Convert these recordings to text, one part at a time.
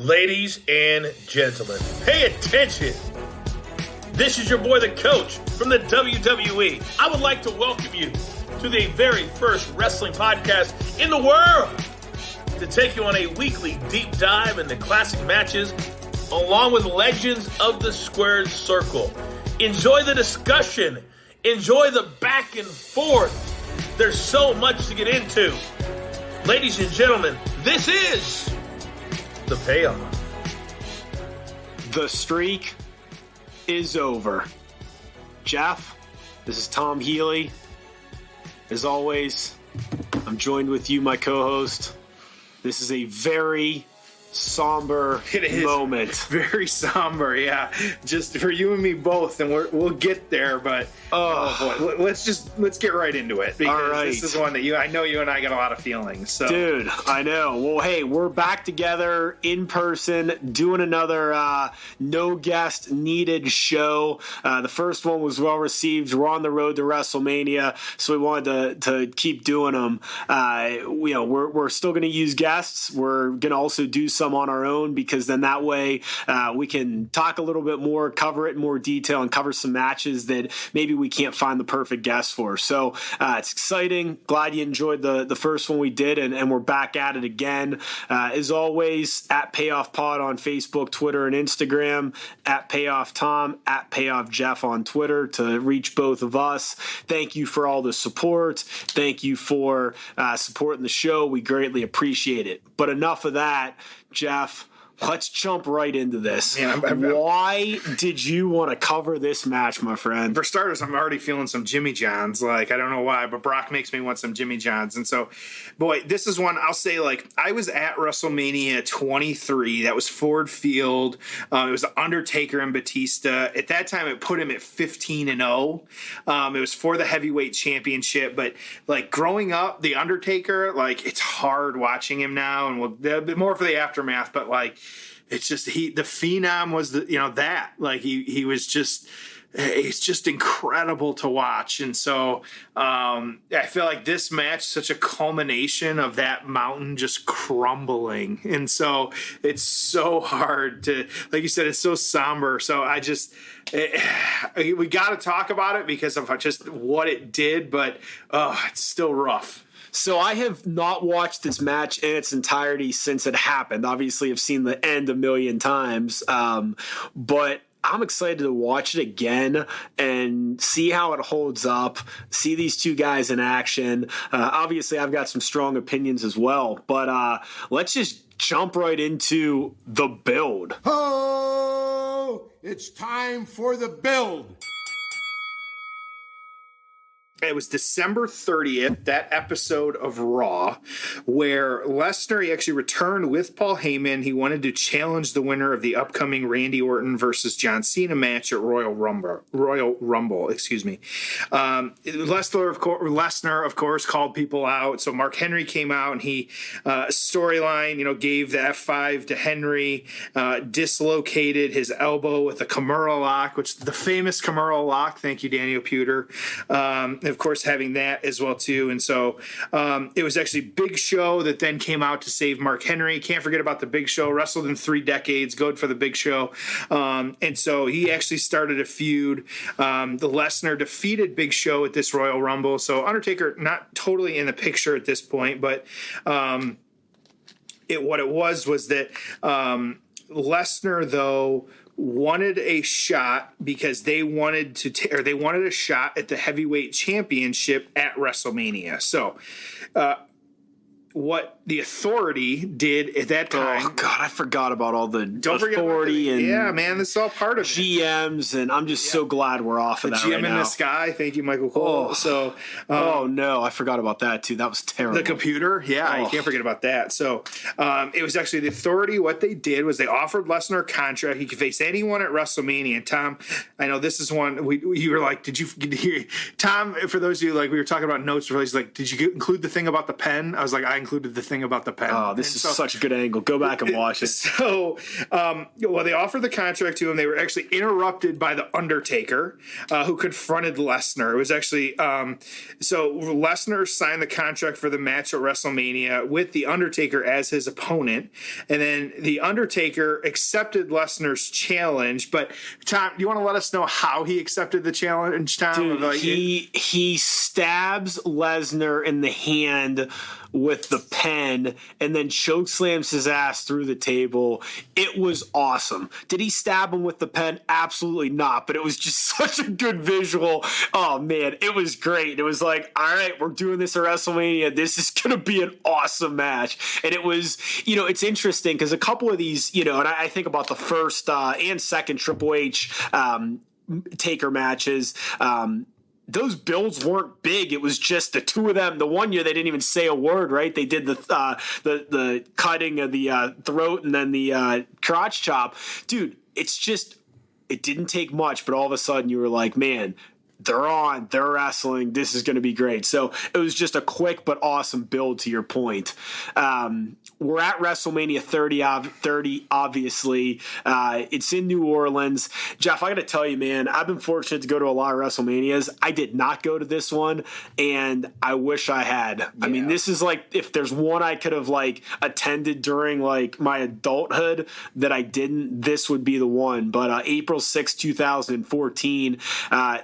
Ladies and gentlemen, pay attention. This is your boy, the Coach, from the WWE. I would like to welcome you to the very first wrestling podcast in the world to take you on a weekly deep dive into classic matches along with legends of the squared circle. Enjoy the discussion. Enjoy the back and forth. There's so much to get into. Ladies and gentlemen, this is the Payoff. The streak is over. Jeff, this is Tom Healy. As always, I'm joined with you, my co-host. This is a very somber moment. Very somber, yeah. Just for you and me both, and we'll get there. But boy, let's get right into it, because this is one that I know you and I got a lot of feelings. So, dude, I know. Well, hey, we're back together in person, doing another no guest needed show. The first one was well received. We're on the road to WrestleMania, so we wanted to keep doing them. We're still going to use guests. We're going to also do some on our own, because then that way we can talk a little bit more, cover it in more detail, and cover some matches that maybe we can't find the perfect guest for. So it's exciting. Glad you enjoyed the first one we did, and we're back at it again. As always, at Payoff Pod on Facebook, Twitter, and Instagram, at Payoff Tom, at Payoff Jeff on Twitter to reach both of us. Thank you for all the support. Thank you for supporting the show. We greatly appreciate it. But enough of that. Jeff, let's jump right into this. Man, why did you want to cover this match, my friend? For starters, I'm already feeling some Jimmy Johns. Like, I don't know why, but Brock makes me want some Jimmy Johns. And so, boy, this is one I'll say, like, I was at WrestleMania 23. That was Ford Field. It was the Undertaker and Batista. At that time, it put him at 15-0. It was for the heavyweight championship. But, like, growing up, the Undertaker, like, it's hard watching him now. And we'll be more for the aftermath, but, like, it's just the Phenom was that, like, he was just, it's just incredible to watch. And so I feel like this match is such a culmination of that mountain just crumbling. And so it's so hard to, like you said, it's so somber. So we got to talk about it because of just what it did, but it's still rough. So I have not watched this match in its entirety since it happened. Obviously, I've seen the end a million times, but I'm excited to watch it again and see how it holds up, see these two guys in action. Obviously, I've got some strong opinions as well, but let's just jump right into the build. Oh, it's time for the build. It was December 30th, that episode of Raw, where Lesnar, he actually returned with Paul Heyman. He wanted to challenge the winner of the upcoming Randy Orton versus John Cena match at Royal Rumble. Lesnar, of course, called people out. So Mark Henry came out, and he storyline, gave the F5 to Henry, dislocated his elbow with a Kimura lock, which the famous Kimura lock. Thank you, Daniel Puder. Of course, having that as well, too. And so it was actually Big Show that then came out to save Mark Henry. Can't forget about the Big Show. Wrestled in 3 decades. Good for the Big Show. And so he actually started a feud. The Lesnar defeated Big Show at this Royal Rumble. So Undertaker not totally in the picture at this point. But what it was that Lesnar, though, wanted a shot because they wanted they wanted a shot at the heavyweight championship at WrestleMania. So, what the Authority did at that time. Oh God, I forgot about all the Authority and man, this is all part of GMs, and I'm just so glad we're off of that GM right now. in the sky. Thank you, Michael Cole. Oh no, I forgot about that too. That was terrible. The computer, you can't forget about that. So it was actually the Authority. What they did was they offered Lesnar a contract. He could face anyone at WrestleMania. And Tom, I know this is one you were like, did you hear Tom? For those of you, like, we were talking about notes, he's like, did you include the thing about the pen? I was like, I included the thing about the pen. Oh, this is such a good angle. Go back and watch it. So, they offered the contract to him. They were actually interrupted by the Undertaker, who confronted Lesnar. It was actually so Lesnar signed the contract for the match at WrestleMania with the Undertaker as his opponent, and then the Undertaker accepted Lesnar's challenge. But Tom, do you want to let us know how he accepted the challenge, Tom? Dude, he stabs Lesnar in the hand with the pen and then chokeslams his ass through the table. It was awesome. Did he stab him with the pen? Absolutely not, but it was just such a good visual. Oh, man, it was great. It was like, all right, we're doing this at WrestleMania. This is going to be an awesome match. And it was, it's interesting because a couple of these, and I think about the first and second Triple H Taker matches, those builds weren't big. It was just the two of them. The one year they didn't even say a word, right? They did the cutting of the throat and then the crotch chop. Dude, it didn't take much, but all of a sudden you were like, man, they're wrestling. This is going to be great. So it was just a quick but awesome build to your point. We're at WrestleMania 30, obviously. It's in New Orleans. Jeff, I got to tell you, man, I've been fortunate to go to a lot of WrestleManias. I did not go to this one, and I wish I had. Yeah. I mean, this is like, if there's one I could have attended during my adulthood that I didn't, this would be the one. But April 6, 2014,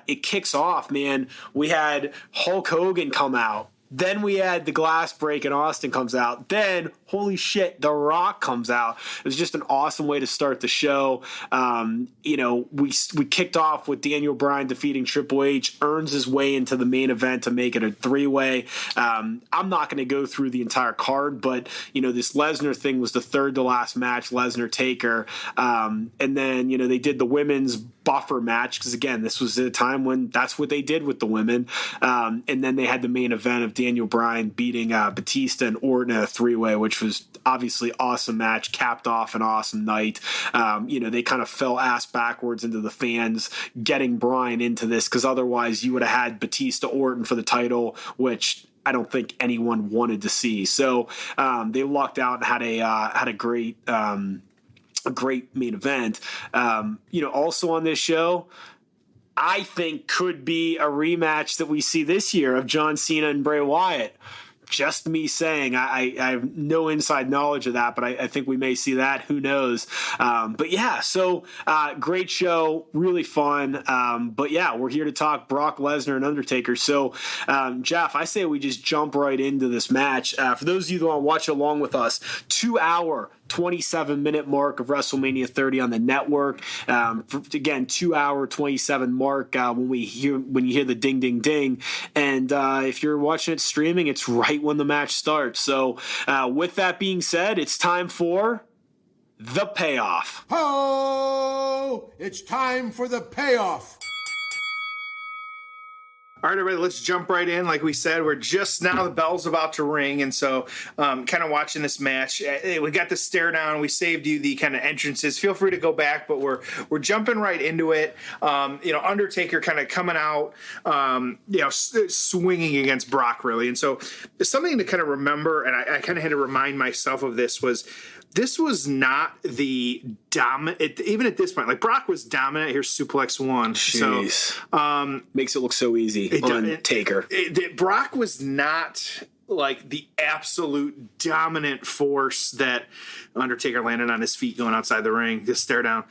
it kicks off, man. We had Hulk Hogan come out. Then we had the glass break and Austin comes out. Then, holy shit, The Rock comes out. It was just an awesome way to start the show. We kicked off with Daniel Bryan defeating Triple H, earns his way into the main event to make it a three-way. I'm not going to go through the entire card, but, this Lesnar thing was the third to last match, Lesnar-Taker. And then, they did the women's buffer match because, again, this was a time when that's what they did with the women. And then they had the main event of Daniel Bryan beating Batista and Orton in a three-way, which was obviously awesome match, capped off an awesome night. They kind of fell ass backwards into the fans getting Bryan into this because otherwise you would have had Batista Orton for the title, which I don't think anyone wanted to see. So they lucked out and had a great main event. Also on this show, I think could be a rematch that we see this year of John Cena and Bray Wyatt. Just me saying, I have no inside knowledge of that, but I think we may see that. Who knows? But yeah, so great show, really fun. But yeah, we're here to talk Brock Lesnar and Undertaker. So Jeff, I say we just jump right into this match. For those of you that want to watch along with us, 2 hour, 27-minute mark of WrestleMania 30 on the network. Again, 2 hour, 27 mark when you hear the ding, ding, ding. And if you're watching it streaming, it's right when the match starts. So with that being said, it's time for the payoff. Oh, it's time for the payoff. All right, everybody, let's jump right in. Like we said, we're just now, the bell's about to ring. And so kind of watching this match, we got the stare down. We saved you the kind of entrances. Feel free to go back, but we're jumping right into it. Undertaker kind of coming out, swinging against Brock, really. And so something to kind of remember, and I kind of had to remind myself of this was not the dominant, even at this point. Like, Brock was dominant. Here's suplex one. Jeez. So, makes it look so easy on Taker. Brock was not like the absolute dominant force that Undertaker landed on his feet going outside the ring, just stare down.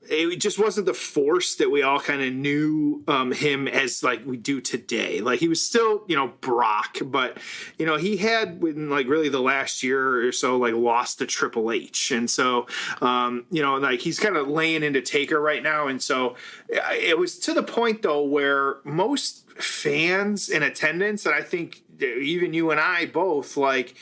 It just wasn't the force that we all kind of knew him as, like we do today. Like, he was still, Brock, but, he had, in like really the last year or so, like, lost to Triple H. And so, he's kind of laying into Taker right now. And so it was to the point, though, where most fans in attendance, and I think even you and I both, like,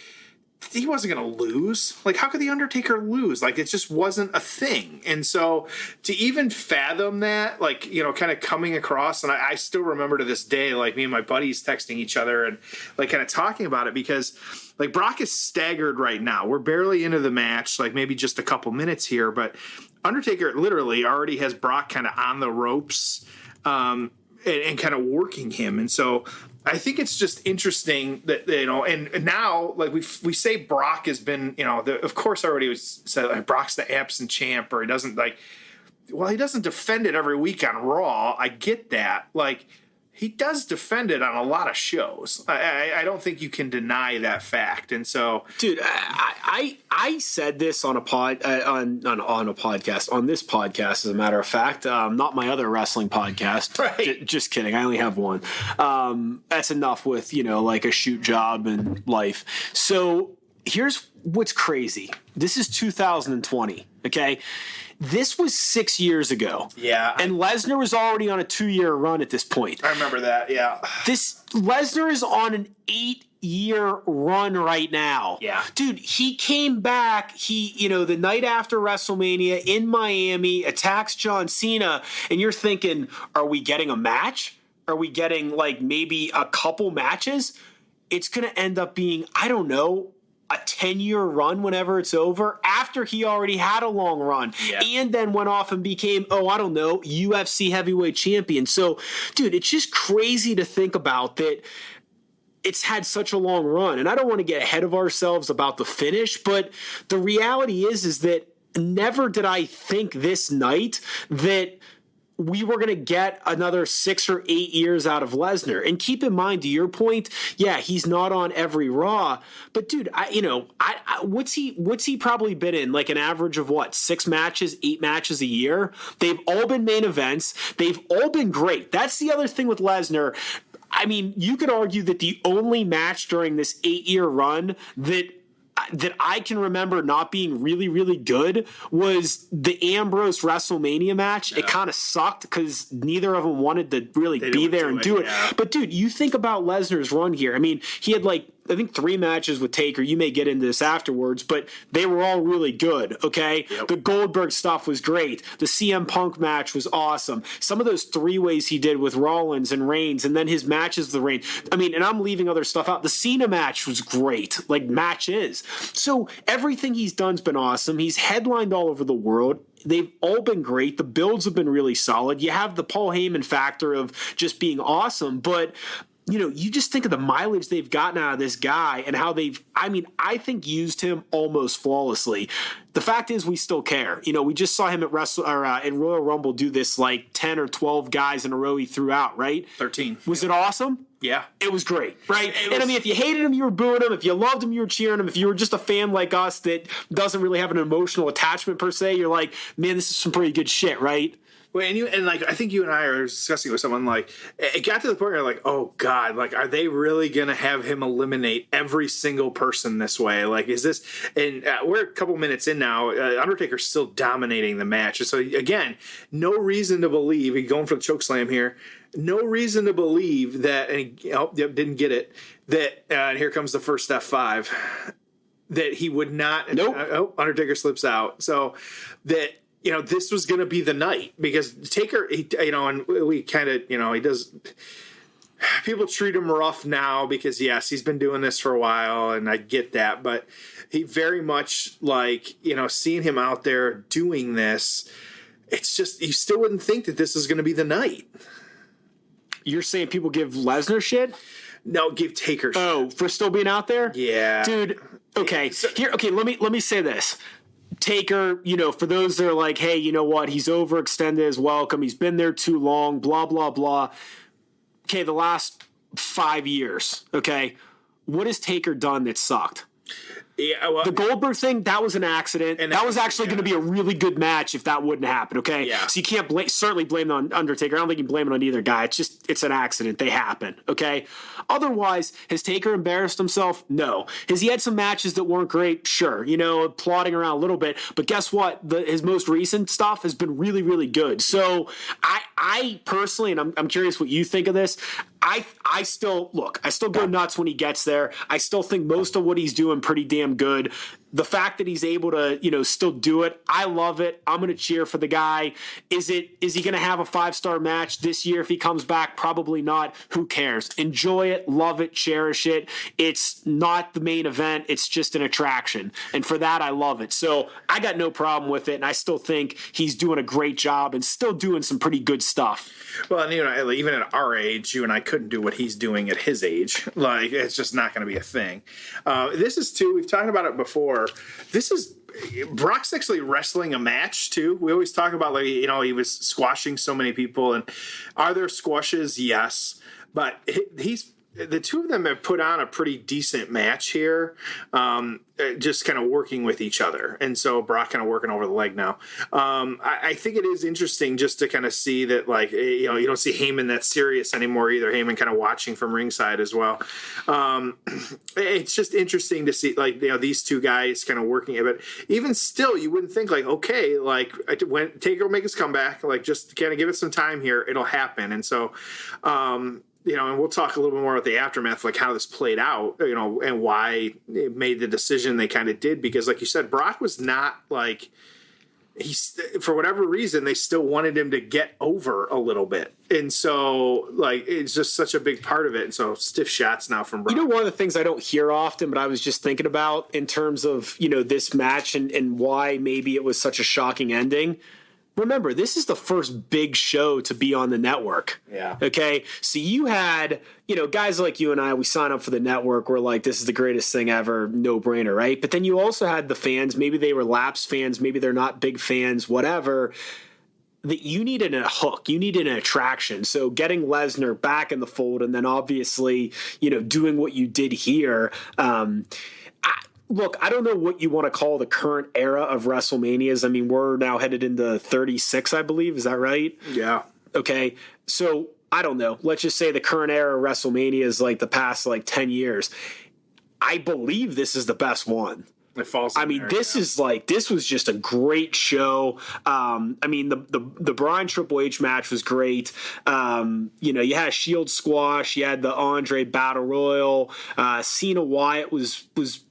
he wasn't going to lose. Like, how could the Undertaker lose? Like, it just wasn't a thing. And so to even fathom that, like, kind of coming across, and I still remember to this day, like, me and my buddies texting each other and like kind of talking about it, because like, Brock is staggered right now. We're barely into the match, like maybe just a couple minutes here, but Undertaker literally already has Brock kind of on the ropes, and kind of working him. And so I think it's just interesting that, and now, like, we say Brock has been, of course already was said, like, Brock's the absent champ, or he doesn't, he doesn't defend it every week on Raw. I get that. Like, he does defend it on a lot of shows. I don't think you can deny that fact. And so, dude, I said this on a podcast, on this podcast, as a matter of fact, not my other wrestling podcast. Right. Just kidding. I only have one. That's enough with, like a shoot job and life. So here's what's crazy. This is 2020. Okay. This was 6 years ago. Yeah. And Lesnar was already on a 2-year run at this point. I remember that, yeah. Lesnar is on an 8-year run right now. Yeah. Dude, he came back, the night after WrestleMania in Miami, attacks John Cena, and you're thinking, are we getting a match? Are we getting, maybe a couple matches? It's going to end up being, I don't know, a 10-year run whenever it's over, after he already had a long run, and then went off and became, UFC heavyweight champion. So, dude, it's just crazy to think about that it's had such a long run. And I don't want to get ahead of ourselves about the finish, but the reality is that never did I think this night that we were going to get another 6 or 8 years out of Lesnar. And keep in mind, to your point, he's not on every Raw, but dude, what's he probably been in? Like an average of 6 matches, 8 matches a year? They've all been main events. They've all been great. That's the other thing with Lesnar. I mean, you could argue that the only match during this 8-year run that I can remember not being really, really good was the Ambrose WrestleMania match. Yeah. It kind of sucked because neither of them wanted to really be there and do it. Yeah. But, dude, you think about Lesnar's run here. I mean, he had, I think 3 matches with Taker. You may get into this afterwards, but they were all really good, okay? Yep. The Goldberg stuff was great. The CM Punk match was awesome. Some of those 3-ways he did with Rollins and Reigns, and then his matches with Reigns. I mean, and I'm leaving other stuff out. The Cena match was great, matches. So everything he's done's been awesome. He's headlined all over the world. They've all been great. The builds have been really solid. You have the Paul Heyman factor of just being awesome, but you just think of the mileage they've gotten out of this guy and how I think used him almost flawlessly. The fact is we still care. We just saw him at in Royal Rumble do this 10 or 12 guys in a row he threw out, right? 13. Was it awesome? Yeah. It was great, right? And I mean, if you hated him, you were booing him. If you loved him, you were cheering him. If you were just a fan like us that doesn't really have an emotional attachment per se, you're like, man, this is some pretty good shit, right? Well, I think you and I are discussing with someone, it got to the point where you're like, oh God, are they really going to have him eliminate every single person this way? Is this, and we're a couple minutes in now, Undertaker's still dominating the match. So again, no reason to believe, going for the chokeslam here, no reason to believe that, didn't get it, that, and here comes the first F5, that he would not, nope. Undertaker slips out. So that, this was going to be the night because Taker, and we kind of, he does, people treat him rough now because, yes, he's been doing this for a while, and I get that, but he very much, seeing him out there doing this, it's just, you still wouldn't think that this is going to be the night. You're saying people give Lesnar shit? No, give Taker shit. Oh, for still being out there? Yeah. Dude, okay. Let me say this. Taker, for those that are like, hey, you know what? He's overextended his welcome. He's been there too long, blah, blah, blah. Okay, the last 5 years, okay? What has Taker done that sucked? Yeah, well, the Goldberg thing, that was an accident. And that was actually going to be a really good match if that wouldn't happen, okay? Yeah. So you can't certainly blame it on Undertaker. I don't think you can blame it on either guy. It's an accident. They happen, okay? Otherwise, has Taker embarrassed himself? No. Has he had some matches that weren't great? Sure. Plodding around a little bit. But guess what? His most recent stuff has been really, really good. So I personally, and I'm curious what you think of this, I still go nuts when he gets there. I still think most of what he's doing pretty damn good. The fact that he's able to, still do it, I love it. I'm going to cheer for the guy. Is he going to have a 5-star match this year if he comes back? Probably not. Who cares? Enjoy it, love it, cherish it. It's not the main event. It's just an attraction. And for that, I love it. So I got no problem with it. And I still think he's doing a great job and still doing some pretty good stuff. Well, and even at our age, you and I couldn't do what he's doing at his age. Like, it's just not going to be a thing. This is, too, we've talked about it before. This is, Brock's actually wrestling a match, too. We always talk about, like, you know, he was squashing so many people. And are there squashes? Yes. But the two of them have put on a pretty decent match here, just kind of working with each other. And so Brock kind of working over the leg now. I think it is interesting just to kind of see that, like, you know, you don't see Heyman that serious anymore either. Heyman kind of watching from ringside as well. It's just interesting to see, like, you know, these two guys kind of working it. But even still, you wouldn't think, like, okay, like, when Taker will make his comeback, like, just kind of give it some time here, it'll happen. And so, you know, and we'll talk a little bit more about the aftermath, like how this played out, you know, and why it made the decision they kind of did. Because, like you said, Brock was not like for whatever reason, they still wanted him to get over a little bit. And so, like, it's just such a big part of it. And so, stiff shots now from Brock. You know, one of the things I don't hear often, but I was just thinking about in terms of, you know, this match and why maybe it was such a shocking ending. Remember, this is the first big show to be on the network. Yeah. Okay. So you had, you know, guys like you and I, we sign up for the network. We're like, this is the greatest thing ever. No brainer. Right. But then you also had the fans. Maybe they were lapsed fans. Maybe they're not big fans, whatever. That you needed a hook. You needed an attraction. So getting Lesnar back in the fold and then obviously, you know, doing what you did here. Look, I don't know what you want to call the current era of WrestleManias. I mean, we're now headed into 36, I believe. Is that right? Yeah. Okay. So I don't know. Let's just say the current era of WrestleMania is like the past like 10 years. I believe this is the best one. It falls. I mean, this was just a great show. I mean, the Bryan Triple H match was great. You know, you had a Shield squash. You had the Andre Battle Royal. Cena Wyatt was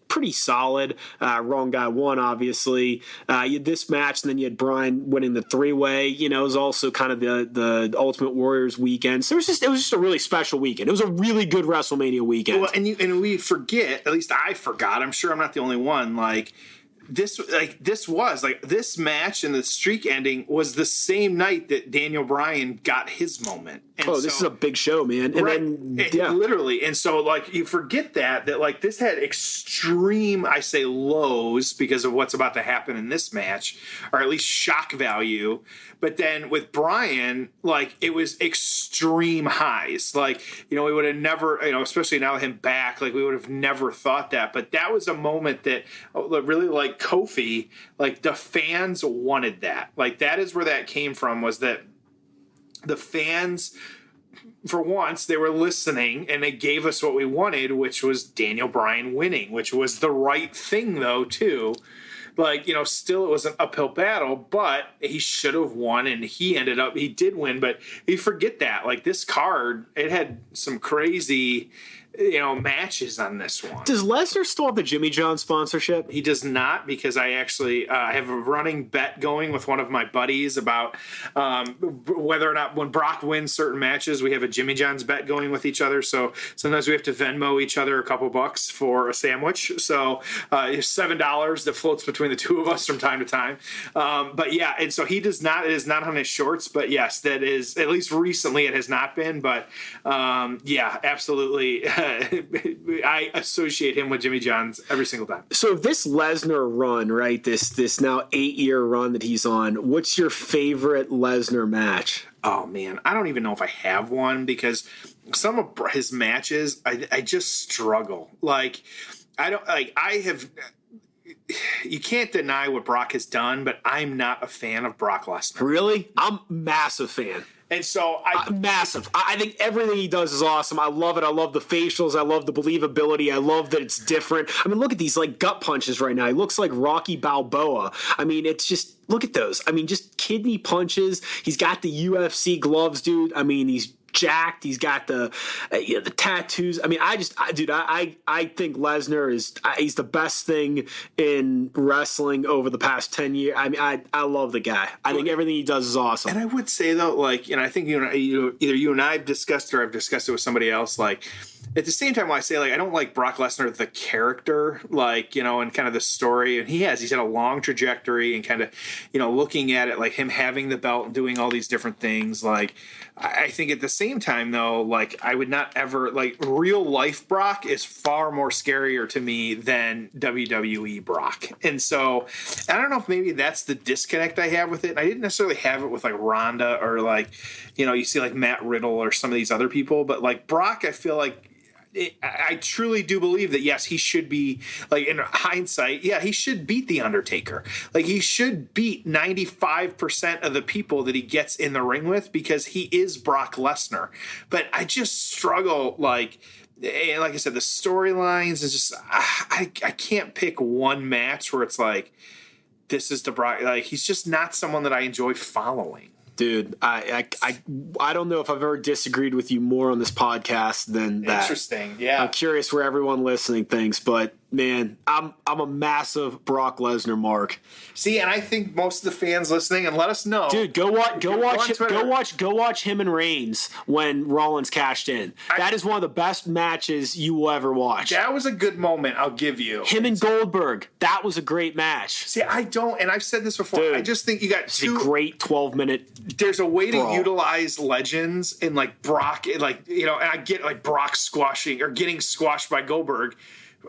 pretty solid. Wrong guy won, obviously. You had this match, and then you had Bryan winning the three-way. You know, it was also kind of the Ultimate Warriors weekend. So it was just a really special weekend. It was a really good WrestleMania weekend. Well, and we forget, at least I forgot, I'm sure I'm not the only one, like, this match and the streak ending was the same night that Daniel Bryan got his moment. And this is a big show, man. And right, then, literally. And so, like, you forget that, like, this had extreme, I say, lows because of what's about to happen in this match, or at least shock value. But then with Bryan, like, it was extreme highs. Like, you know, we would have never, you know, especially now with him back, like, we would have never thought that. But that was a moment that really, like Kofi, like, the fans wanted that. Like, that is where that came from, was that the fans, for once, they were listening and they gave us what we wanted, which was Daniel Bryan winning, which was the right thing, though, too. Like, you know, still it was an uphill battle, but he should have won, and he did win. But you forget that. Like, this card, it had some crazy, you know, matches on this one. Does Lesnar still have the Jimmy John sponsorship? He does not, because I actually have a running bet going with one of my buddies about whether or not when Brock wins certain matches, we have a Jimmy John's bet going with each other. So sometimes we have to Venmo each other a couple bucks for a sandwich. So it's $7 that floats between the two of us from time to time. But yeah, and so he does not, it is not on his shorts, but yes, that is, at least recently it has not been, but yeah, absolutely. I associate him with Jimmy John's every single time. So this Lesnar run, right, this now 8-year run that he's on, what's your favorite Lesnar match? Oh, man, I don't even know if I have one, because some of his matches, I just struggle. Like, you can't deny what Brock has done, but I'm not a fan of Brock Lesnar. Really? I'm a massive fan. And so massive. I think everything he does is awesome. I love it. I love the facials. I love the believability. I love that it's different. I mean, look at these like gut punches right now. He looks like Rocky Balboa. I mean, it's just, look at those. I mean, just kidney punches. He's got the UFC gloves, dude. I mean, he's jacked. He's got the tattoos. I mean, I think Lesnar he's the best thing in wrestling over the past 10 years. I mean, I love the guy. I think everything he does is awesome. And I would say, though, like, I think either you and I have discussed, or I've discussed it with somebody else, like, at the same time, when I say, like, I don't like Brock Lesnar, the character, like, and kind of the story, and he's had a long trajectory, and kind of, looking at it, like him having the belt and doing all these different things, like, I think same time, though, like, I would not ever, like, real life Brock is far more scarier to me than WWE Brock. And so I don't know if maybe that's the disconnect I have with it. And I didn't necessarily have it with, like, Ronda or, like, you know, you see, like, Matt Riddle or some of these other people. But, like, Brock, I feel like, I truly do believe that, yes, he should be, like, in hindsight, yeah, he should beat The Undertaker. Like, he should beat 95% of the people that he gets in the ring with, because he is Brock Lesnar. But I just struggle, like I said, the storylines is just, I can't pick one match where it's like, this is the Brock. Like, he's just not someone that I enjoy following. Dude, I don't know if I've ever disagreed with you more on this podcast than that. Interesting, yeah. I'm curious where everyone listening thinks, but man, I'm a massive Brock Lesnar mark. See, and I think most of the fans listening, and let us know, dude, go watch him and Reigns when Rollins cashed in. That is one of the best matches you will ever watch. That was a good moment, I'll give you. Him and Goldberg, that was a great match. See, I don't, and I've said this before. Dude, I just think you got it's a great 12-minute. There's a way to utilize legends in, like, Brock, like, you know, and I get, like, Brock squashing or getting squashed by Goldberg.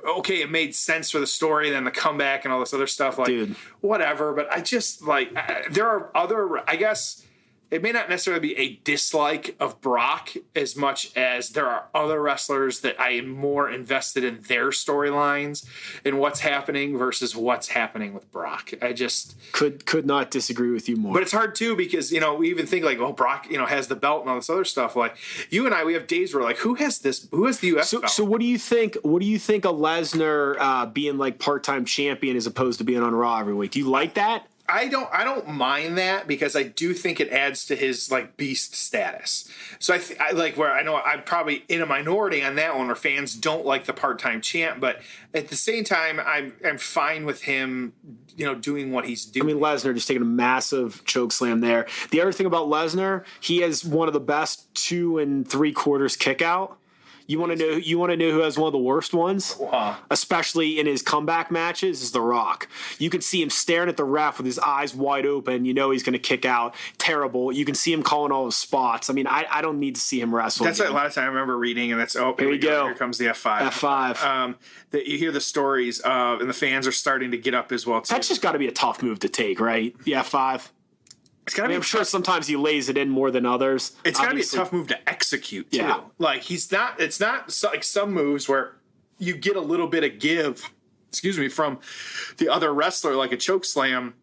Okay, it made sense for the story, then the comeback and all this other stuff, like, dude, whatever. But I just, like, there are other, I guess it may not necessarily be a dislike of Brock as much as there are other wrestlers that I am more invested in their storylines and what's happening versus what's happening with Brock. I just could not disagree with you more. But it's hard too, because, you know, we even think, like, oh, Brock, you know, has the belt and all this other stuff. Like, you and I, we have days where, like, who has the US belt? So what do you think? What do you think of Lesnar being, like, part-time champion as opposed to being on Raw every week? Do you like that? I don't mind that, because I do think it adds to his, like, beast status. So I like, where I know I'm probably in a minority on that one, where fans don't like the part-time champ, but at the same time, I'm fine with him, you know, doing what he's doing. I mean, Lesnar just taking a massive choke slam there. The other thing about Lesnar, he has one of the best 2 3/4 kick out. You want to know who has one of the worst ones? Especially in his comeback matches, is The Rock. You can see him staring at the ref with his eyes wide open. You know he's going to kick out. Terrible. You can see him calling all his spots. I mean, I don't need to see him wrestle. That's again. A lot of time I remember reading, and that's, here we go. Here comes the F5. F5. That you hear the stories of, and the fans are starting to get up as well, too. That's just got to be a tough move to take, right? The F5. I'm sure sometimes he lays it in more than others. It's got to be a tough move to execute, too. Yeah. Like, it's not like some moves where you get a little bit of give, from the other wrestler, like a choke slam,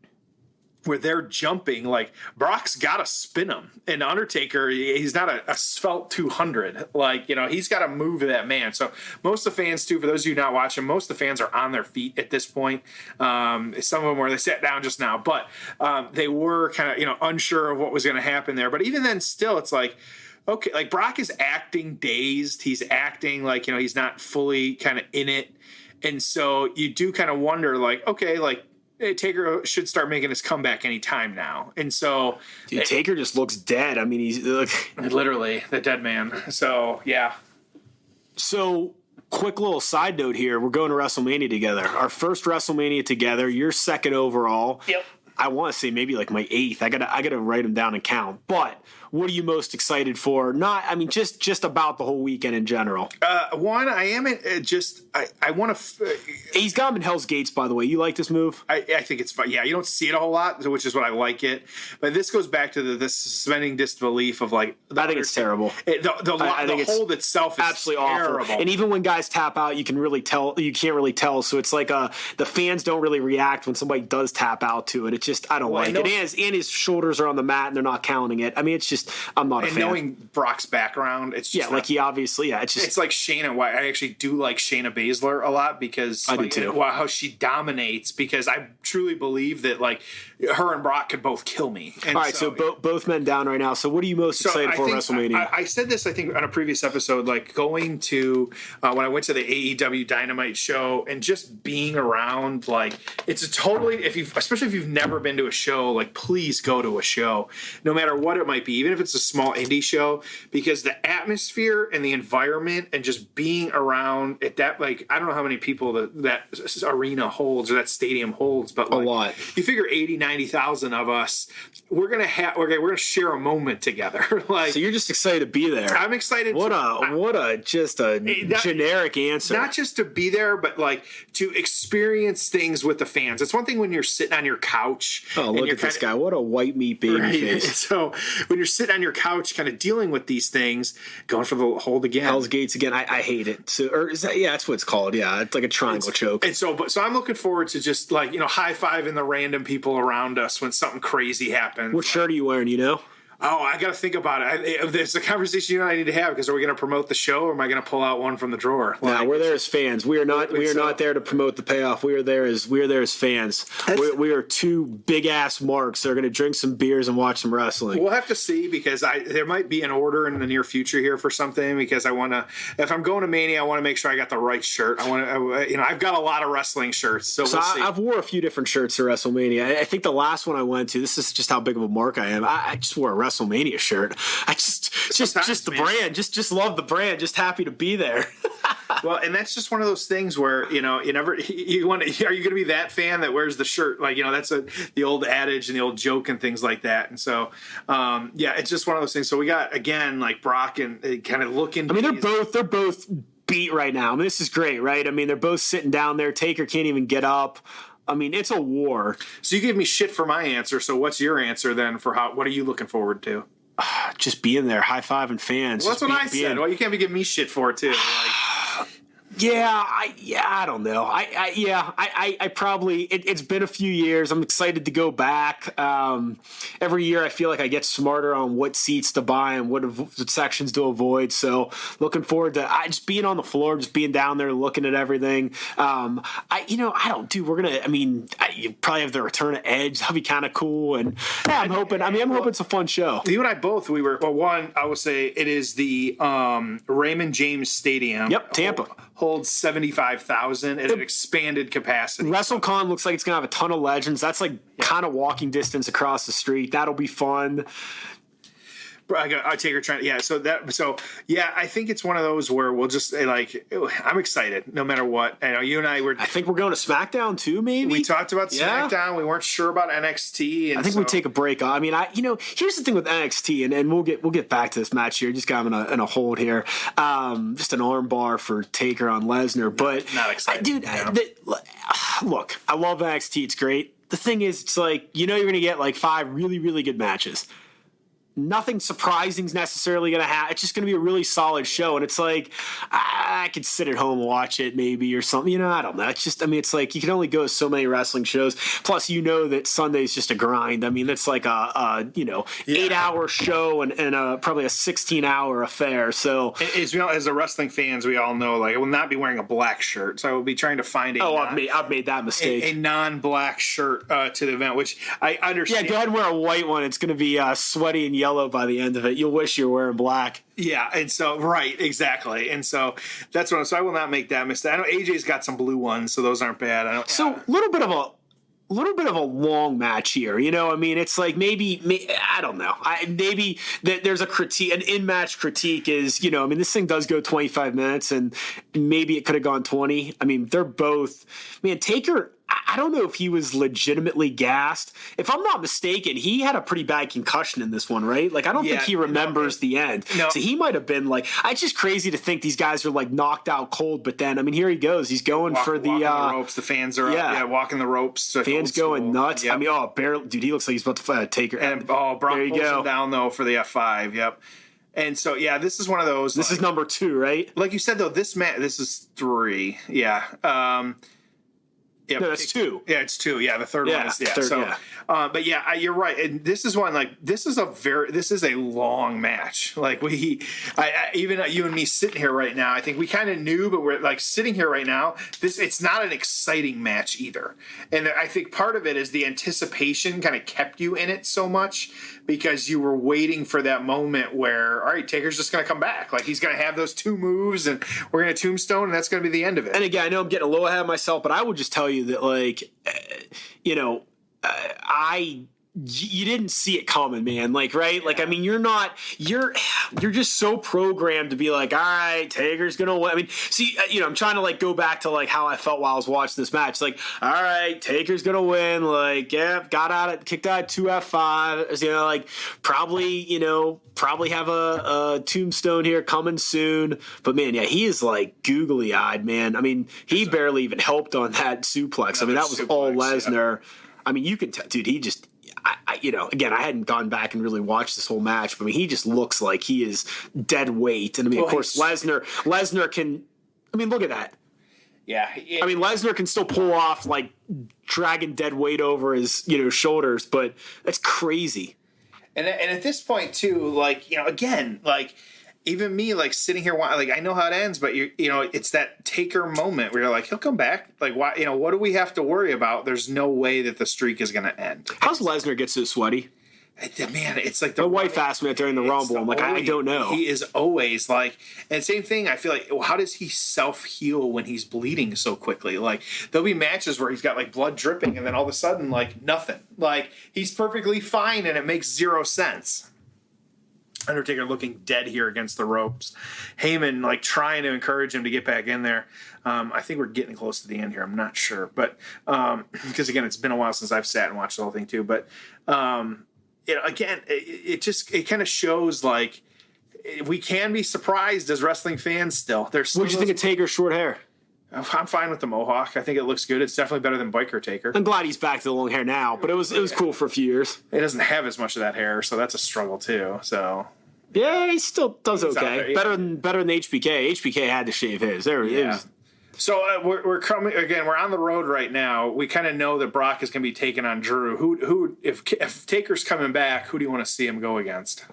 where they're jumping. Like, Brock's got to spin him. And Undertaker, he's not a svelte 200. Like, you know, he's got to move that man. So most of the fans, too, for those of you not watching, most of the fans are on their feet at this point. Some of them were, they sat down just now. But they were kind of, you know, unsure of what was going to happen there. But even then, still, it's like, okay, like, Brock is acting dazed. He's acting like, you know, he's not fully kind of in it. And so you do kind of wonder, like, okay, like, Taker should start making his comeback any time now. And so Taker just looks dead. I mean, he's literally the dead man. So, yeah. So, quick little side note here. We're going to WrestleMania together. Our first WrestleMania together. You're second overall. Yep. I want to say maybe like my 8th. I gotta write them down and count. But what are you most excited for? Just about the whole weekend in general. One, I am I want to. He's got him in Hell's Gates, by the way. You like this move? I think it's fun. Yeah, you don't see it a whole lot, which is what I like it. But this goes back to the suspending disbelief of, like, I think it's terrible. The hold itself is absolutely terrible. Awful. And even when guys tap out, you can't really tell. So it's like the fans don't really react when somebody does tap out to it. It's just, I don't like it. And his shoulders are on the mat and they're not counting it. I mean, it's just, I'm not a fan. And knowing Brock's background, it's just he obviously, it's like Shayna. Why I actually do like Shayna Baszler a lot, because I do too. How she dominates, because I truly believe that, like, her and Brock could both kill me. And all right, so both men down right now. So what are you most excited for WrestleMania? I said this, I think, on a previous episode, like, going to when I went to the AEW Dynamite show and just being around, like, it's a totally, especially if you've never been to a show, like, please go to a show, no matter what it might be. even if it's a small indie show, because the atmosphere and the environment and just being around at that, like, I don't know how many people that arena holds or that stadium holds, but like, a lot. You figure 80, 90,000 of us, we're going to share a moment together. Like, so you're just excited to be there. I'm excited. What a generic answer. Not just to be there, but like to experience things with the fans. It's one thing when you're sitting on your couch. Oh, look at this guy. What a white meat baby face. So when you're sitting on your couch kind of dealing with these things, going for the hold again. Hell's Gates again. I hate it. So, or is that, yeah, that's what it's called. Yeah, it's like a triangle choke. And so I'm looking forward to just like, high-fiving the random people around us when something crazy happens. What shirt are you wearing, Oh, I got to think about it. There's a conversation you and I need to have, because are we going to promote the show, or am I going to pull out one from the drawer? Like, we're there as fans. We are not there to promote the payoff. We are there as fans. We are two big ass marks that are going to drink some beers and watch some wrestling. We'll have to see, because there might be an order in the near future here for something, because I want to, if I'm going to Mania, I want to make sure I got the right shirt. I've got a lot of wrestling shirts, so we'll see. I've wore a few different shirts to WrestleMania. I think the last one I went to, this is just how big of a mark I am. I just wore a WrestleMania shirt. I just the brand, just love the brand, just happy to be there. Well, and that's just one of those things where you never you want to. Are you going to be that fan that wears the shirt? Like, that's the old adage and the old joke and things like that. And so, it's just one of those things. So we got, again, like Brock and kind of looking. I mean, they're both beat right now. I mean, this is great, right? I mean, they're both sitting down there. Taker can't even get up. I mean, it's a war. So you gave me shit for my answer. So what's your answer then for what are you looking forward to? Just being there, high-fiving fans. Well, that's what I said. Well, you can't be giving me shit for it too. I don't know. I probably, it's been a few years. I'm excited to go back. Every year I feel like I get smarter on what seats to buy and what sections to avoid. So looking forward to just being on the floor, just being down there, looking at everything. You probably have the return of Edge. That'll be kind of cool. And I'm hoping it's a fun show. You and I both, one, I will say it is the Raymond James Stadium. Yep, Tampa. Holds 75,000 at an expanded capacity. WrestleCon looks like it's going to have a ton of legends. That's kind of walking distance across the street. That'll be fun. I take her trying. Yeah. I think it's one of those where we'll just I'm excited no matter what. I know you and I were. I think we're going to SmackDown too. Maybe we talked about SmackDown. Yeah. We weren't sure about NXT. And I think we take a break. I mean, here's the thing with NXT, and we'll get back to this match here. Just got in a hold here. Just an arm bar for Taker on Lesnar, but not excited, dude. Look, I love NXT. It's great. The thing is, it's like you're going to get like 5 really, really good matches. Nothing surprising is necessarily going to happen. It's just going to be a really solid show. And it's like, I could sit at home and watch it maybe or something. I don't know. It's just, it's like you can only go to so many wrestling shows. Plus, that Sunday's just a grind. I mean, it's like a 8-hour show and probably a 16-hour affair. So as the wrestling fans, we all know, I will not be wearing a black shirt. So I will be trying to find I've made that mistake. A non-black shirt to the event, which I understand. Yeah, go ahead and wear a white one. It's going to be sweaty and yellow by the end of it. You'll wish you were wearing black. Yeah, and so right, exactly, and so that's what. So I will not make that mistake. I know AJ's got some blue ones, so those aren't bad. A little bit of a long match here. It's like maybe I don't know. Maybe there's a critique, an in-match critique is this thing does go 25 minutes, and maybe it could have gone 20. They're both. Taker. I don't know if he was legitimately gassed. If I'm not mistaken, he had a pretty bad concussion in this one, right? I don't think he remembers the end. No. So he might have been it's just crazy to think these guys are knocked out cold. But then, here he goes. He's going for the ropes. The fans are walking the ropes. Fans going nuts. Yep. Barely, dude, he looks like he's about to take her. And Brock pulls him down though for the F5. Yep. And so, this is one of those. This is number 2, right? Like you said, though, this is 3. Yeah. Yep. No, that's 2. Yeah, it's 2. Yeah, the third one is third, so. But you're right. And this is one this is a long match. Even you and me sitting here right now, I think we kind of knew, but we're sitting here right now. It's not an exciting match either. And I think part of it is the anticipation kind of kept you in it so much because you were waiting for that moment where, all right, Taker's just going to come back. He's going to have those 2 moves, and we're going to tombstone, and that's going to be the end of it. And again, I know I'm getting a little ahead of myself, but I would just tell you that, you didn't see it coming, man. Like, right? Like, I mean, you're just so programmed to be like, all right, Taker's gonna win. I mean, see, I'm trying to like go back to like how I felt while I was watching this match. Like, all right, Taker's gonna win. Like, yeah, kicked out 2 F5. Like probably have a tombstone here coming soon. But man, yeah, he is like googly eyed, man. I mean, he barely even helped on that suplex. I mean, that was all Lesnar. Yeah. I mean, you can tell, dude. He just. Again, I hadn't gone back and really watched this whole match, but I mean, he just looks like he is dead weight. And I mean, of course, Lesnar can. I mean, look at that. Yeah. I mean, Lesnar can still pull off like dragging dead weight over his shoulders, but that's crazy. And at this point too, like again, like. Even me, like sitting here, like I know how it ends, but it's that Taker moment where you're like, he'll come back. Like, why? What do we have to worry about? There's no way that the streak is going to end. How's Lesnar get so sweaty? Man, it's like my wife asked me that during the Rumble. I'm like, I don't know. He is always like, and same thing. I feel like, well, how does he self heal when he's bleeding so quickly? Like, there'll be matches where he's got like blood dripping, and then all of a sudden, like nothing. Like he's perfectly fine, and it makes zero sense. Undertaker looking dead here against the ropes. Heyman like trying to encourage him to get back in there. I think we're getting close to the end here. I'm not sure, but because again, it's been a while since I've sat and watched the whole thing too. But again, it kind of shows like we can be surprised as wrestling fans. Still, there's. What do you think of Taker's short hair? I'm fine with the mohawk. I think it looks good. It's definitely better than Biker Taker. I'm glad he's back to the long hair now, but it was cool for a few years. He doesn't have as much of that hair, so that's a struggle too. So yeah, he still does okay. Better than HBK. HBK had to shave his. So we're coming again. We're on the road right now. We kind of know that Brock is going to be taking on Drew. Who if Taker's coming back, who do you want to see him go against?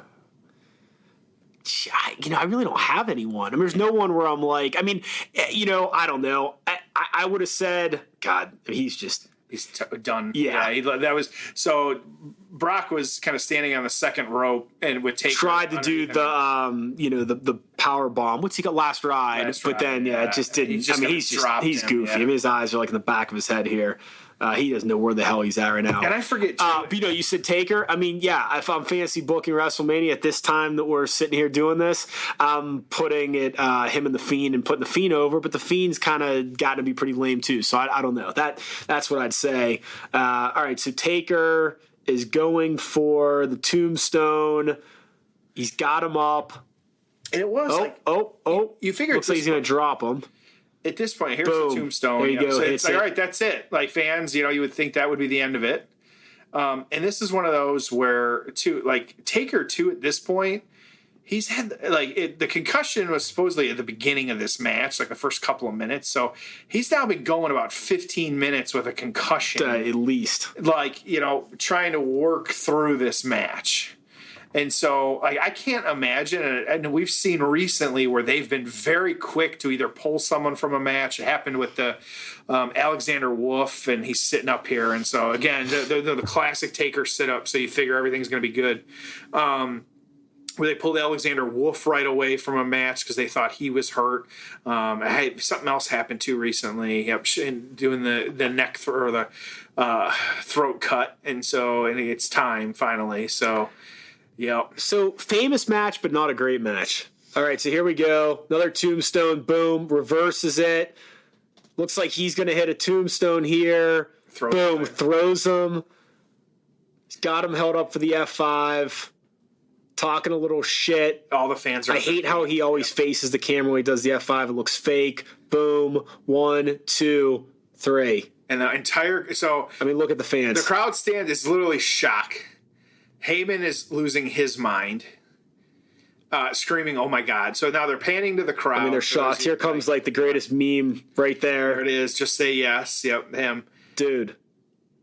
I really don't have anyone. I mean, there's no one where I'm like, I mean, I don't know. I would have said, God, he's done. Yeah. That was so. Brock was kind of standing on the second rope and would take. Tried to do the power bomb. What's he got? Last ride, but then it just didn't. He's goofy. Yeah. I mean, his eyes are like in the back of his head here. He doesn't know where the hell he's at right now. And I forget, too. But, you said Taker. I mean, yeah, if I'm fantasy booking WrestleMania at this time that we're sitting here doing this, I'm putting it him and The Fiend and putting The Fiend over. But The Fiend's kind of got to be pretty lame, too. So I don't know. That's what I'd say. All right, so Taker is going for the tombstone. He's got him up. And it was you figured looks like he's going to drop him. At this point, here's the tombstone. There you go. So it's like, all right, that's it. Like fans, you would think that would be the end of it. And this is one of those where, Taker, at this point, he's had, the concussion was supposedly at the beginning of this match, like the first couple of minutes. So he's now been going about 15 minutes with a concussion. At least. Trying to work through this match. And so I can't imagine, and we've seen recently where they've been very quick to either pull someone from a match. It happened with the Alexander Wolf, and he's sitting up here. And so, again, the classic Taker sit-up, so you figure everything's going to be good. Where they pulled Alexander Wolf right away from a match because they thought he was hurt. Something else happened, too, recently. Doing the neck or the throat cut. And so I think it's time, finally. So... yeah. So famous match, but not a great match. All right, so here we go. Another tombstone. Boom. Reverses it. Looks like he's going to hit a tombstone here. Throws him. He's got him held up for the F5. Talking a little shit. All the fans are. I hate how he always faces the camera when he does the F5. It looks fake. Boom. 1, 2, 3. And the entire. So. I mean, look at the fans. The crowd stand is literally shock. Heyman is losing his mind, screaming, "Oh my God!" So now they're panning to the crowd. I mean, they're shocked. Here comes the greatest meme right there. There it is. Just say yes. Yep, him, dude.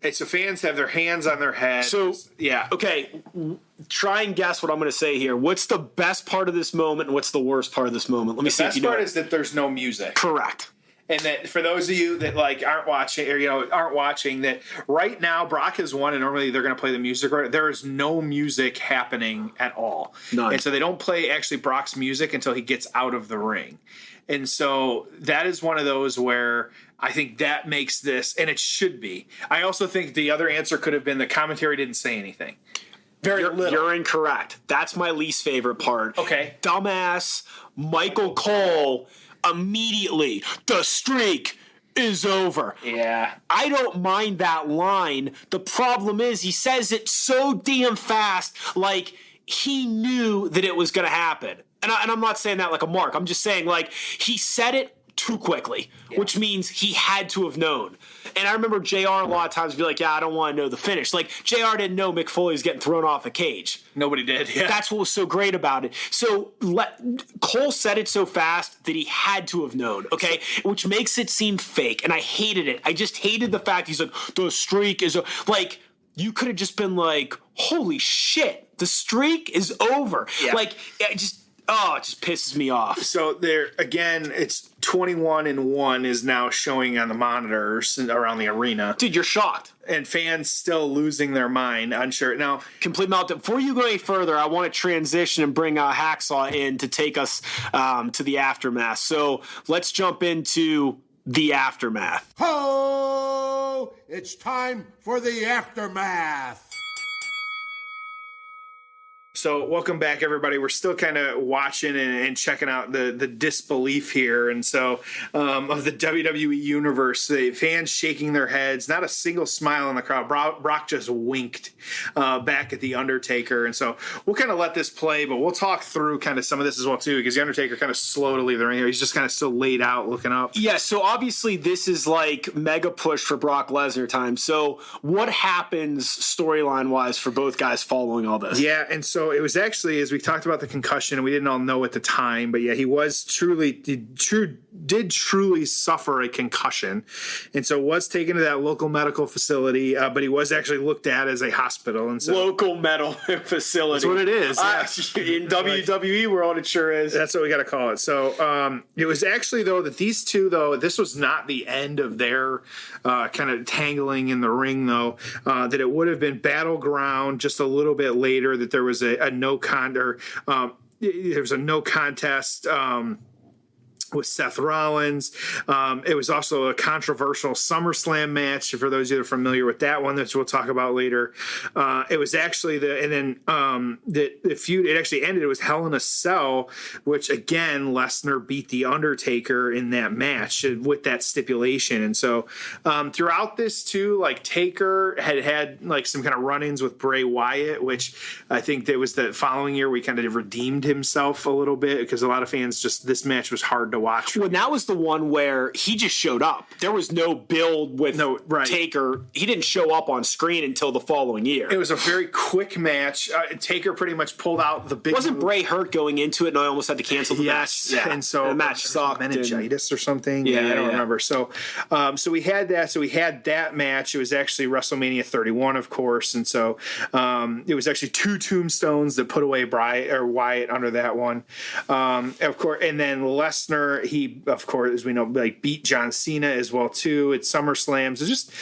And so fans have their hands on their heads. So yeah, okay. Try and guess what I'm going to say here. What's the best part of this moment, and what's the worst part of this moment? Let me see if you know. The best part is that there's no music. Correct. And that for those of you that aren't watching, that right now Brock has won, and normally they're going to play the music. Right, there is no music happening at all, none. And so they don't play actually Brock's music until he gets out of the ring. And so that is one of those where I think that makes this, and it should be. I also think the other answer could have been the commentary didn't say anything. Very little. You're incorrect. That's my least favorite part. Okay. Dumbass Michael Cole immediately, the streak is over. Yeah. I don't mind that line. The problem is he says it so damn fast, like he knew that it was going to happen. And I'm not saying that like a mark. I'm just saying like he said it too quickly, which means he had to have known. And I remember JR a lot of times be like, yeah, I don't want to know the finish. Like, JR didn't know Mick Foley was getting thrown off the cage. Nobody did, yeah. That's what was so great about it. So Cole said it so fast that he had to have known, okay? Which makes it seem fake, and I hated it. I just hated the fact he's like, the streak is... Like, you could have just been like, holy shit, the streak is over. Yeah. Like, it just pisses me off. So there again, it's 21-1 is now showing on the monitors around the arena. Dude, you're shocked. And fans still losing their mind, unsure. Now, complete meltdown. Before you go any further, I want to transition and bring Hacksaw in to take us to the aftermath. So let's jump into the aftermath. Ho! It's time for the aftermath. So welcome back, everybody. We're still kind of watching and checking out the disbelief here. And so of the WWE Universe, the fans shaking their heads, not a single smile in the crowd. Brock just winked back at the Undertaker. And so we'll kind of let this play, but we'll talk through kind of some of this as well, too, because the Undertaker kind of slow to leave the ring. He's just kind of still laid out looking up. Yeah, so obviously this is like mega push for Brock Lesnar time. So what happens storyline-wise for both guys following all this? Yeah, and so it was actually, as we talked about the concussion, and we didn't all know at the time, but yeah, he was did truly suffer a concussion, and so was taken to that local medical facility, but he was actually looked at as a hospital. And so local medical facility. That's what it is. In WWE world, it sure is. That's what we got to call it. So it was actually, though, that these two, though, this was not the end of their kind of tangling in the ring, though, that it would have been Battleground just a little bit later, that there was there was a no contest with Seth Rollins. It was also a controversial SummerSlam match, for those of you that are familiar with that one, which we'll talk about later. It was actually the feud, it actually ended. It was Hell in a Cell, which again, Lesnar beat the Undertaker in that match with that stipulation. And so throughout this too, like Taker had like some kind of run-ins with Bray Wyatt, which I think that was the following year we kind of redeemed himself a little bit, because a lot of fans this match was hard to watch. Well, that was the one where he just showed up. There was no build with Taker. He didn't show up on screen until the following year. It was a very quick match. Taker pretty much pulled out the big... Wasn't Bray hurt going into it, and I almost had to cancel the match? Yeah, and so the match sucked. Meningitis or something? I don't remember. So we had that. So we had that match. It was actually WrestleMania 31, of course, and so it was actually 2 tombstones that put away Wyatt under that one. Of course, and then Lesnar, he, of course, as we know, like beat John Cena as well too at SummerSlam. So just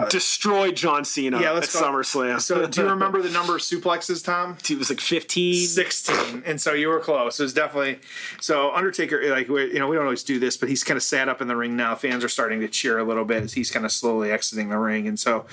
destroyed John Cena at SummerSlam. So do you remember the number of suplexes, Tom? It was like 15, 16, and so you were close. It was definitely so. Undertaker, like we don't always do this, but he's kind of sat up in the ring now. Fans are starting to cheer a little bit as he's kind of slowly exiting the ring, and so.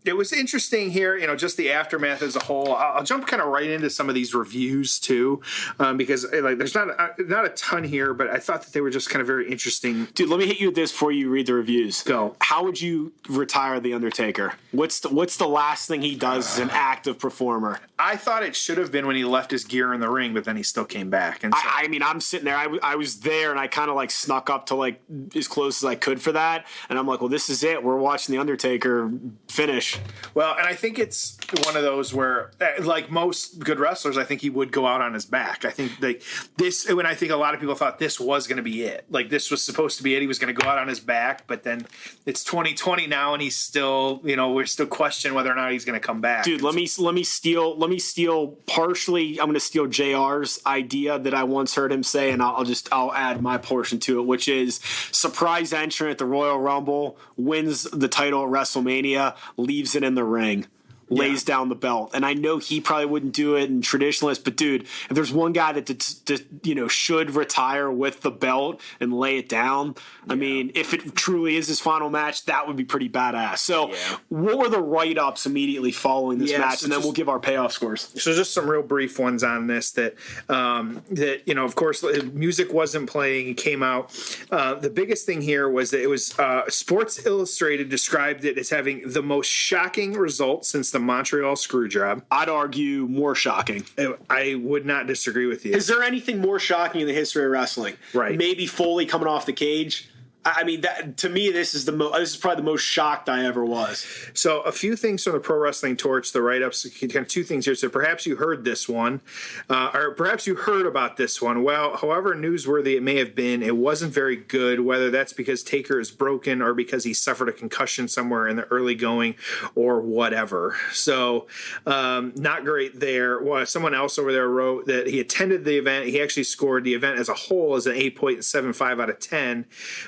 It was interesting here, just the aftermath as a whole. I'll jump kind of right into some of these reviews too, because like there's not a ton here, but I thought that they were just kind of very interesting. Dude, let me hit you with this before you read the reviews. Go. How would you retire the Undertaker? What's the last thing he does as an active performer? I thought it should have been when he left his gear in the ring, but then he still came back. And so, I mean, I'm sitting there. I was there, and I kind of like snuck up to like as close as I could for that, and I'm like, well, this is it. We're watching the Undertaker finish. Well, and I think it's one of those where, like most good wrestlers, I think he would go out on his back. I think when I think a lot of people thought this was going to be it. Like this was supposed to be it. He was going to go out on his back, but then it's 2020 now, and he's still, we're still questioning whether or not he's going to come back. Dude, let me steal partially. I'm going to steal JR's idea that I once heard him say, and I'll add my portion to it, which is surprise entrant at the Royal Rumble, wins the title at WrestleMania, leaves it in the ring. lays down the belt. And I know he probably wouldn't do it in traditionalist, but dude, if there's one guy that should retire with the belt and lay it down, I mean, if it truly is his final match, that would be pretty badass. So what were the write-ups immediately following this match? And then we'll give our payoff scores. So just some real brief ones on this that of course, music wasn't playing. It came out. The biggest thing here was that it was Sports Illustrated described it as having the most shocking result since the Montreal Screwjob. I'd argue more shocking. I would not disagree with you. Is there anything more shocking in the history of wrestling? Right. Maybe Foley coming off the cage. I mean, that to me, this is probably the most shocked I ever was. So a few things from the Pro Wrestling Torch, the write-ups, kind of two things here. So perhaps you heard this one, or perhaps you heard about this one. Well, however newsworthy it may have been, it wasn't very good, whether that's because Taker is broken or because he suffered a concussion somewhere in the early going or whatever. So not great there. Well, someone else over there wrote that he attended the event. He actually scored the event as a whole as an 8.75 out of 10,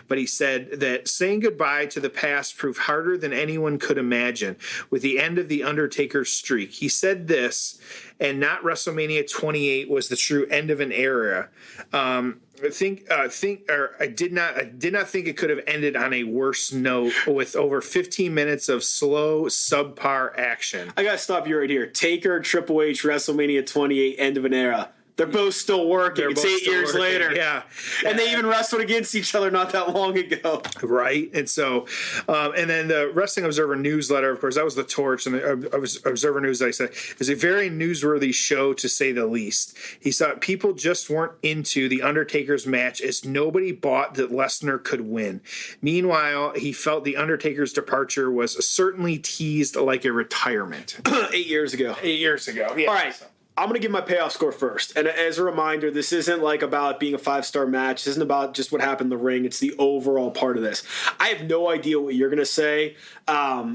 but he said that saying goodbye to the past proved harder than anyone could imagine with the end of the Undertaker streak. He said this, and not WrestleMania 28 was the true end of an era. I did not think it could have ended on a worse note with over 15 minutes of slow, subpar action. I gotta stop you right here. Taker, Triple H, WrestleMania 28, end of an era. They're both still working. It's 8 years later. Yeah. And they even wrestled against each other not that long ago. Right. And so, and then the Wrestling Observer newsletter, of course, that was the Torch. And the Observer News, like I said, is a very newsworthy show, to say the least. He thought people just weren't into the Undertaker's match as nobody bought that Lesnar could win. Meanwhile, he felt the Undertaker's departure was certainly teased like a retirement. 8 years ago. 8 years ago. Yeah. All right. I'm going to give my payoff score first. And as a reminder, this isn't like about being a 5-star match. This isn't about just what happened in the ring. It's the overall part of this. I have no idea what you're going to say.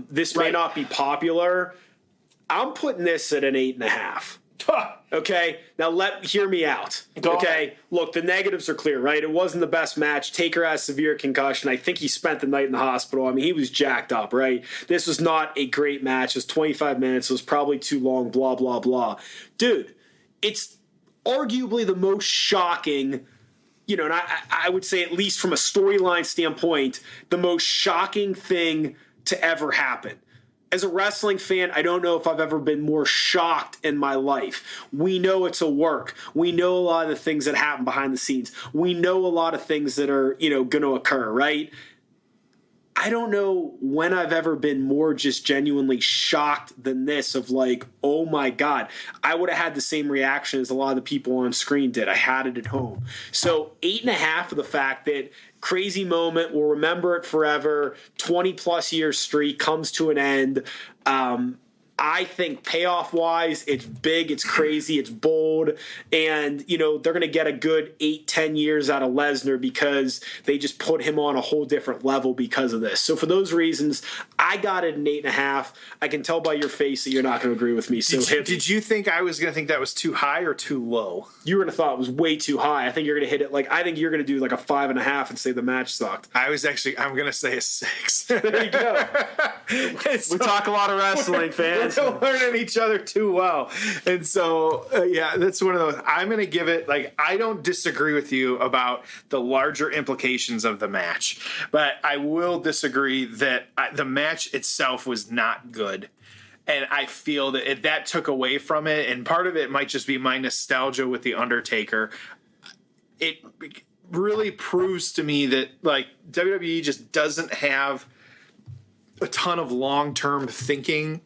This may not be popular. I'm putting this at an 8.5. Okay, now hear me out. Okay, look, the negatives are clear, right? It wasn't the best match. Taker has severe concussion. I think he spent the night in the hospital. I mean, he was jacked up, right? This was not a great match. It was 25 minutes. It was probably too long, blah, blah, blah. Dude, it's arguably the most shocking, and I would say, at least from a storyline standpoint, the most shocking thing to ever happen. As a wrestling fan, I don't know if I've ever been more shocked in my life. We know it's a work. We know a lot of the things that happen behind the scenes. We know a lot of things that are, going to occur, right? I don't know when I've ever been more just genuinely shocked than this of like, oh my God. I would have had the same reaction as a lot of the people on screen did. I had it at home. So 8.5 of the fact that crazy moment, we'll remember it forever, 20-plus year streak comes to an end. I think payoff-wise, it's big, it's crazy, it's bold, and, they're going to get a good 8-10 years out of Lesnar because they just put him on a whole different level because of this. So for those reasons, I got it an 8.5. I can tell by your face that you're not going to agree with me. So did you think I was going to think that was too high or too low? You were going to thought it was way too high. I think you're going to hit it I think you're going to do like a 5.5 and say the match sucked. I'm going to say a 6. There you go. We talk a lot of wrestling, fans. We're learning each other too well. And so, that's one of those. I'm going to give it, I don't disagree with you about the larger implications of the match, but I will disagree that the match itself was not good. And I feel that that took away from it. And part of it might just be my nostalgia with The Undertaker. It really proves to me that, WWE just doesn't have a ton of long-term thinking.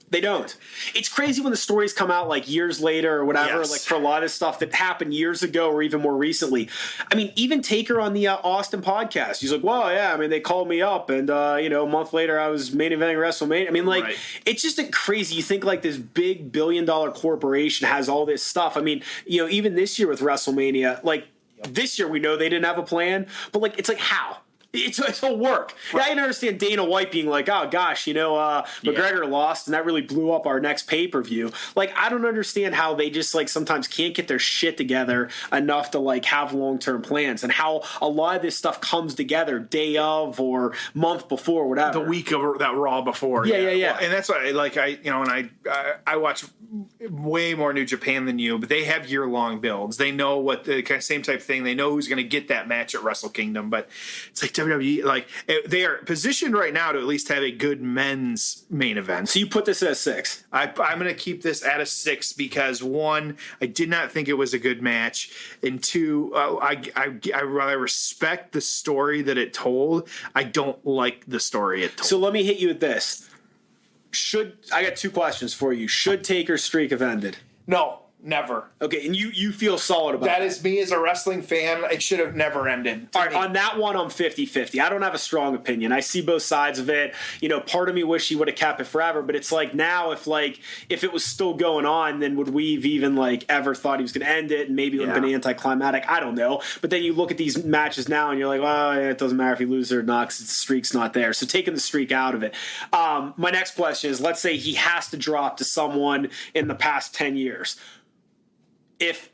They don't. It's crazy when the stories come out years later or whatever, Yes. for a lot of stuff that happened years ago or even more recently. I mean, even Taker on the Austin podcast, he's like, well, yeah, I mean, they called me up and, a month later I was main eventing WrestleMania. I mean, Right. It's just crazy. You think this big billion-dollar corporation has all this stuff. I mean, even this year with WrestleMania, this year we know they didn't have a plan, but it's how? It'll work. Right. Yeah, I can understand Dana White being like, oh gosh, McGregor lost and that really blew up our next pay-per-view. Like, I don't understand how they just like sometimes can't get their shit together enough to like have long-term plans, and how a lot of this stuff comes together day of or month before, whatever. The week of that Raw before. Yeah. Well, and that's why I watch way more New Japan than you, but they have year-long builds. They know what the kind of same type of thing. They know who's going to get that match at Wrestle Kingdom, but it's like WWE, like they are positioned right now to at least have a good men's main event. So you put this at a 6. I'm going to keep this at a 6 because 1, I did not think it was a good match, and 2, I respect the story that it told. I don't like the story it told. So let me hit you with this. I got 2 questions for you. Should Taker's streak have ended? No. Never. Okay, and you feel solid about that. That is me as a wrestling fan. It should have never ended. All right, on that one, I'm 50-50. I don't have a strong opinion. I see both sides of it. Part of me wish he would have kept it forever, but it's like now if it was still going on, then would we have even ever thought he was going to end it, and maybe it would have been anticlimactic? I don't know. But then you look at these matches now and you're like, well, it doesn't matter if he loses or not because the streak's not there. So taking the streak out of it. My next question is, let's say he has to drop to someone in the past 10 years. If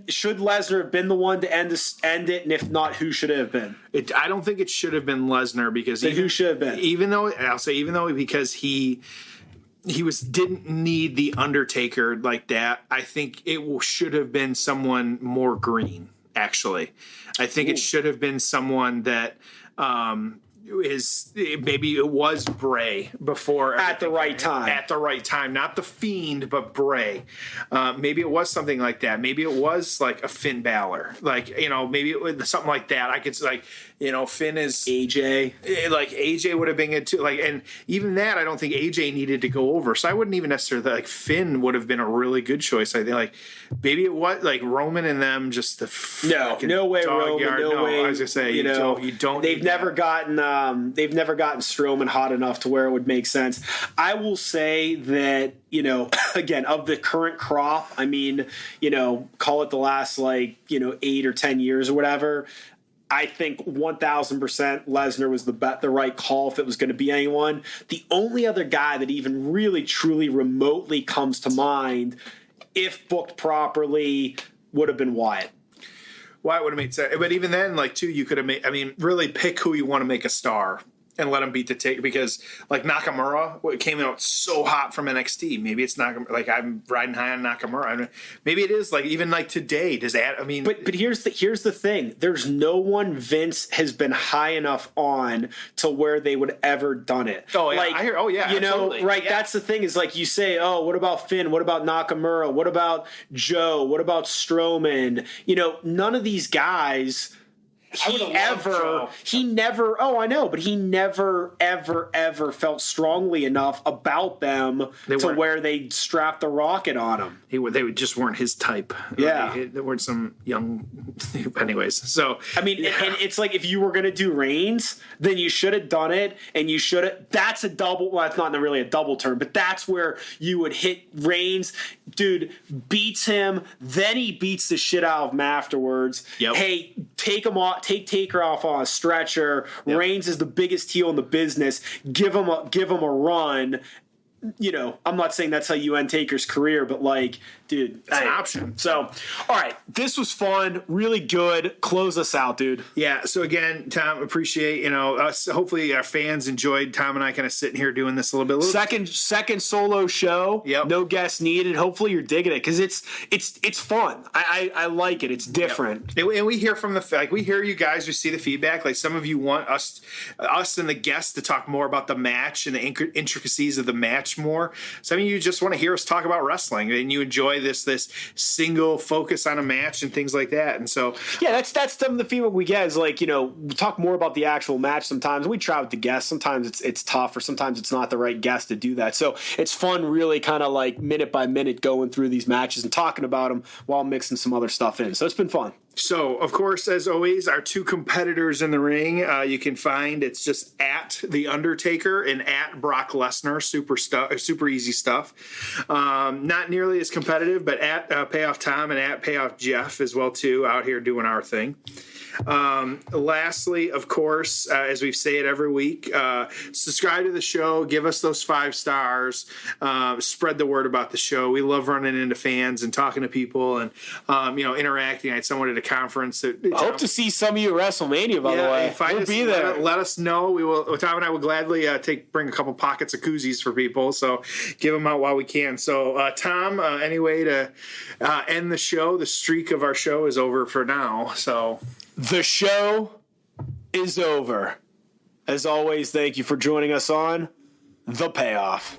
should Lesnar have been the one to end it, and if not, who should it have been? I don't think it should have been Lesnar because who should have been? Even though because he didn't need the Undertaker like that. I think it should have been someone more green. Actually, I think it should have been someone that. Maybe it was Bray before at the right time, not the Fiend, but Bray. Maybe it was something like that. Maybe it was like a Finn Balor, maybe it was something like that. I could Finn is AJ, AJ would have been good too. And even that, I don't think AJ needed to go over. So I wouldn't even necessarily Finn would have been a really good choice. I think maybe it was Roman and them just the no way Roman, yard. no way. I was gonna say you don't. They've never gotten Strowman hot enough to where it would make sense. I will say that again, of the current crop, I mean, call it the last 8 or 10 years or whatever. I think 1,000% Lesnar was the right call if it was going to be anyone. The only other guy that even really, truly, remotely comes to mind, if booked properly, would have been Wyatt. Wyatt would have made sense. But even then, you could have made, really pick who you want to make a star and let him beat the Taker, because Nakamura came out so hot from NXT. Maybe it's not I'm riding high on Nakamura. Maybe it is even today. Does that? But here's the thing. There's no one Vince has been high enough on to where they would ever done it. Oh yeah, I hear. Oh yeah, absolutely. Right? Yeah. That's the thing. Is you say, oh, what about Finn? What about Nakamura? What about Joe? What about Strowman? None of these guys. He never, ever felt strongly enough about them where they strapped the rocket on him. They just weren't his type. Yeah. They weren't some young, anyways. So, and it's if you were going to do Reigns, then you should have done it, and you should have, that's a double, well, it's not really a double turn, but that's where you would hit Reigns. Dude beats him, then he beats the shit out of him afterwards. Yep. Hey, take him off. Take Taker off on a stretcher. Yep. Reigns is the biggest heel in the business. Give him a run. I'm not saying that's how you end Taker's career, but dude, it's an option. So, all right, this was fun, really good. Close us out, dude. Yeah. So again, Tom, appreciate us. Hopefully, our fans enjoyed Tom and I kind of sitting here doing this a little bit. Second solo show. Yep. No guests needed. Hopefully, you're digging it because it's fun. I like it. It's different. Yep. And we hear from we hear you guys. We see the feedback. Some of you want us and the guests to talk more about the match and the intricacies of the match more. Some of you just want to hear us talk about wrestling and you enjoy this single focus on a match and things like that. And so that's some of the feedback we get is we talk more about the actual match sometimes. We try with the guests. Sometimes it's tough, or sometimes it's not the right guest to do that. So it's fun really kind of minute by minute going through these matches and talking about them while mixing some other stuff in. So it's been fun. So, of course, as always, our 2 competitors in the ring, you can find, it's just at The Undertaker and at Brock Lesnar, super easy stuff. Not nearly as competitive, but at Payoff Tom and at Payoff Jeff as well, too, out here doing our thing. Lastly, of course, as we say it every week, subscribe to the show, give us those 5 stars, spread the word about the show. We love running into fans and talking to people and interacting. I had someone at a conference. Hope to see some of you at WrestleMania, by the way. We'll be there. Let us know. We will. Tom and I will gladly bring a couple pockets of koozies for people. So give them out while we can. So Tom, any way to end the show? The streak of our show is over for now. So the show is over. As always, thank you for joining us on The Payoff.